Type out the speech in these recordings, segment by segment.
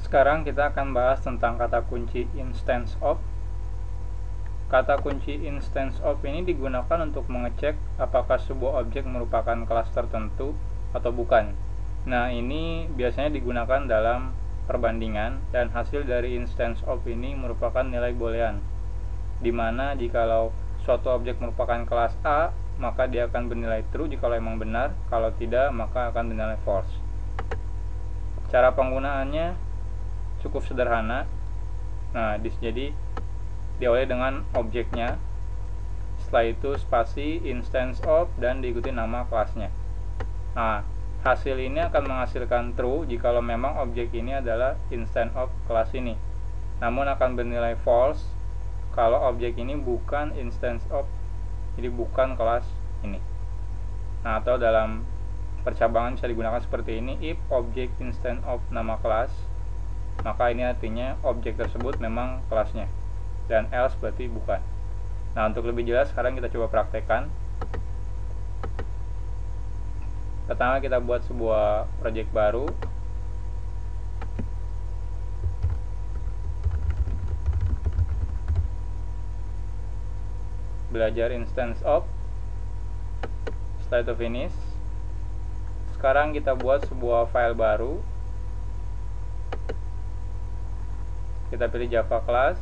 Sekarang kita akan bahas tentang kata kunci instance of. Kata kunci instance of ini digunakan untuk mengecek apakah sebuah objek merupakan kelas tertentu atau bukan. Nah, ini biasanya digunakan dalam perbandingan, dan hasil dari instance of ini merupakan nilai boolean, dimana jikalau suatu objek merupakan kelas A, maka dia akan bernilai true jikalau memang benar, kalau tidak maka akan bernilai false. Cara penggunaannya cukup sederhana. Nah, jadi diawali dengan objeknya, setelah itu spasi instance of dan diikuti nama kelasnya. Nah, hasil ini akan menghasilkan true jikalau memang objek ini adalah instance of kelas ini, namun akan bernilai false kalau objek ini bukan instance of, jadi bukan kelas ini. Nah, atau dalam percabangan bisa digunakan seperti ini: if object instance of nama kelas, maka ini artinya objek tersebut memang kelasnya, dan else berarti bukan. Nah, untuk lebih jelas sekarang kita coba praktekkan. Pertama kita buat sebuah project baru. Belajar instance of. Setelah itu finish. Sekarang kita buat sebuah file baru. Kita pilih Java class.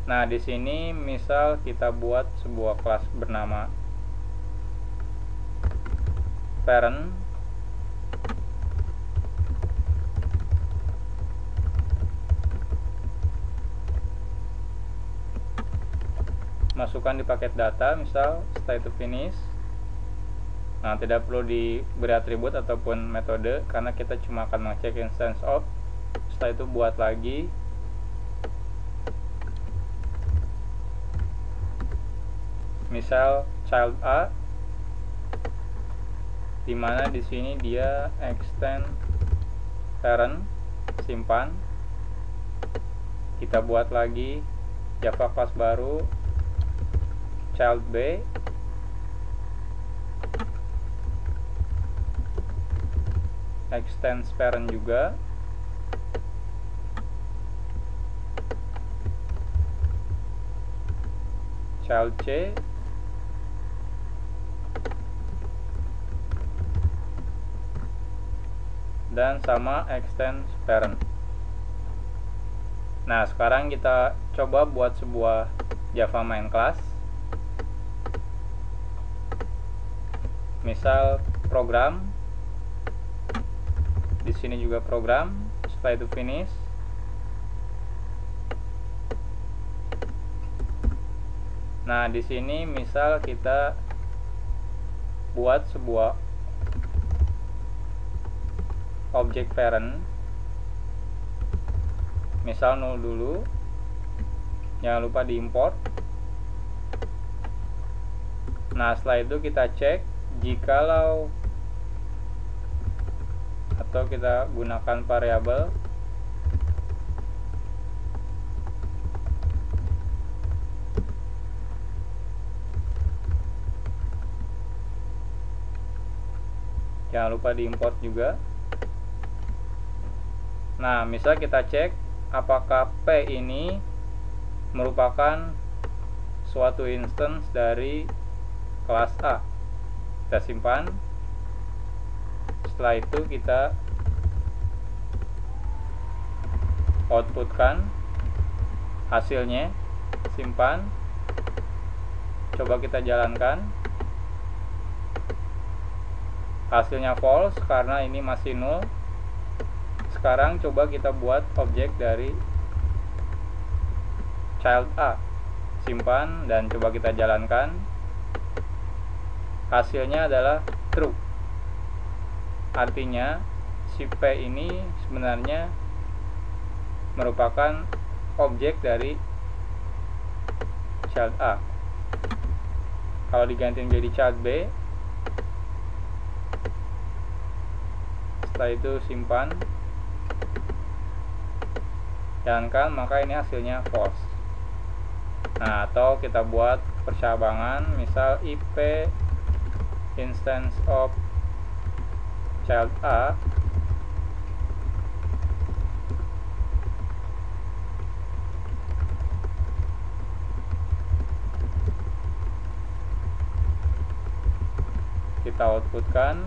Nah, di sini misal kita buat sebuah kelas bernama parent. Masukkan di paket data, misal, setelah itu finish. Nah, tidak perlu diberi atribut ataupun metode karena kita cuma akan mengecek instance of. Setelah itu buat lagi. Misal child A, dimana di sini dia extend parent, simpan. Kita buat lagi Java class baru child B, extend parent juga. Child C, dan sama extend parent. Nah, sekarang kita coba buat sebuah Java main class. Misal program. Di sini juga program. Setelah itu finish. Nah, di sini misal kita buat sebuah objek parent, misal 0 dulu, jangan lupa diimport. Nah, setelah itu kita cek jikalau, atau kita gunakan variabel jangan lupa diimport juga. Nah, misal kita cek apakah P ini merupakan suatu instance dari kelas A. Kita simpan. Setelah itu kita outputkan hasilnya, simpan, coba kita jalankan. Hasilnya false karena ini masih 0. Sekarang coba kita buat objek dari child A, simpan dan coba kita jalankan. Hasilnya adalah true. Artinya si P ini sebenarnya merupakan objek dari child A. Kalau diganti menjadi child B, setelah itu simpan, jalankan, maka ini hasilnya false. Nah, atau kita buat percabangan, misal IP instance of child A kita outputkan.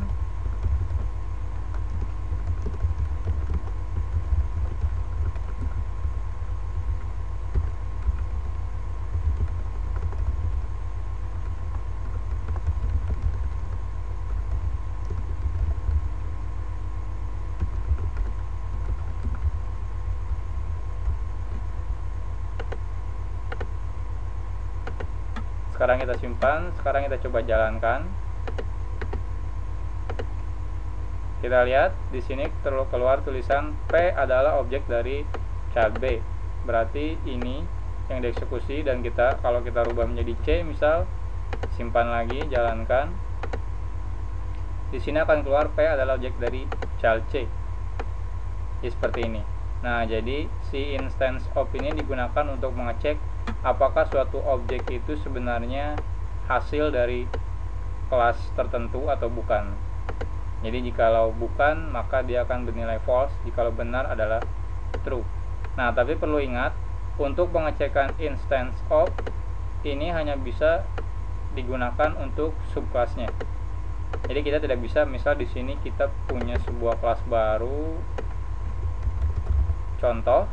Sekarang kita simpan, sekarang kita coba jalankan. Kita lihat di sini keluar tulisan P adalah objek dari child B. Berarti ini yang dieksekusi, dan kalau kita rubah menjadi C, misal simpan lagi, jalankan. Di sini akan keluar P adalah objek dari child C. Jadi seperti ini. Nah, jadi si instance of ini digunakan untuk mengecek apakah suatu objek itu sebenarnya hasil dari kelas tertentu atau bukan. Jadi jikalau bukan, maka dia akan bernilai false, jikalau benar adalah true. Nah, tapi perlu ingat, untuk pengecekan instance of ini hanya bisa digunakan untuk subclassnya. Jadi kita tidak bisa, misal di sini kita punya sebuah kelas baru, contoh.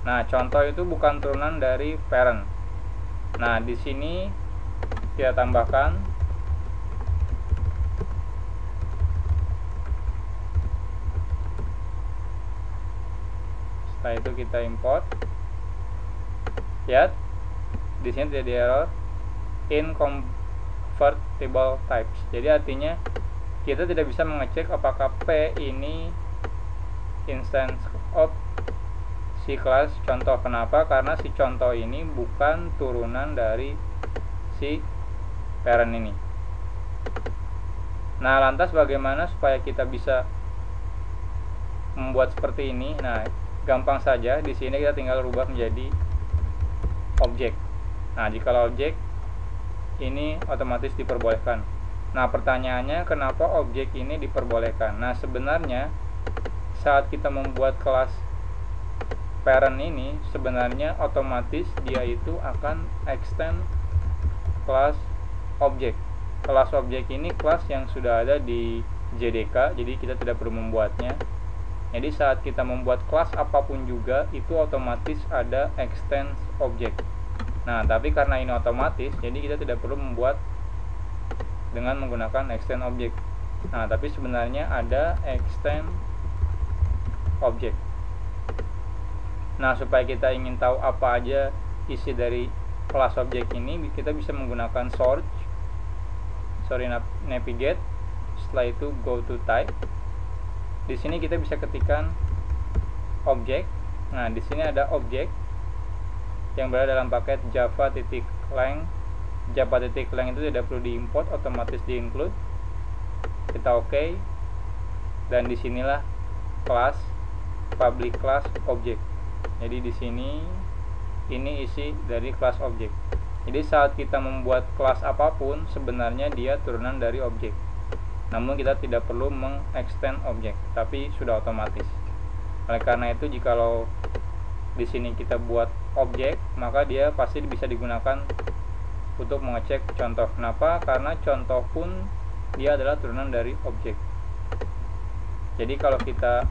Nah, contoh itu bukan turunan dari parent. Nah, di sini kita tambahkan setelah itu kita import. Lihat di sini terjadi error inconvertible types. Jadi artinya kita tidak bisa mengecek apakah P ini instance of si kelas contoh. Kenapa? Karena si contoh ini bukan turunan dari si parent ini. Nah, lantas bagaimana supaya kita bisa membuat seperti ini? Nah, gampang saja. Di sini kita tinggal rubah menjadi objek. Nah, jika objek ini otomatis diperbolehkan. Nah, pertanyaannya kenapa objek ini diperbolehkan? Nah, sebenarnya saat kita membuat kelas parent ini, sebenarnya otomatis dia itu akan extend kelas objek. Kelas objek ini kelas yang sudah ada di JDK, jadi kita tidak perlu membuatnya. Jadi saat kita membuat kelas apapun juga, itu otomatis ada extend objek. Nah, tapi karena ini otomatis, jadi kita tidak perlu membuat dengan menggunakan extend objek. Nah, tapi sebenarnya ada extend objek. Nah, supaya kita ingin tahu apa aja isi dari kelas objek ini, kita bisa menggunakan navigate. Setelah itu go to type. Di sini kita bisa ketikkan objek. Nah, di sini ada objek yang berada dalam paket java.lang. Java.lang itu tidak perlu diimport, otomatis di-include. Kita oke. Dan disinilah kelas public class object. Jadi di sini ini isi dari kelas objek. Jadi saat kita membuat kelas apapun, sebenarnya dia turunan dari objek. Namun kita tidak perlu mengextend objek, tapi sudah otomatis. Oleh karena itu, jikalau di sini kita buat objek, maka dia pasti bisa digunakan untuk mengecek contoh. Kenapa? Karena contoh pun dia adalah turunan dari objek. Jadi kalau kita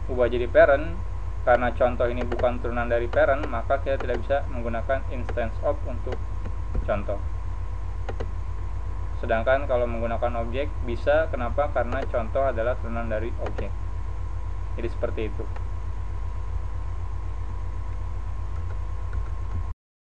ubah jadi parent, karena contoh ini bukan turunan dari parent, maka kita tidak bisa menggunakan instance of untuk contoh. Sedangkan kalau menggunakan objek bisa. Kenapa? Karena contoh adalah turunan dari objek. Jadi seperti itu.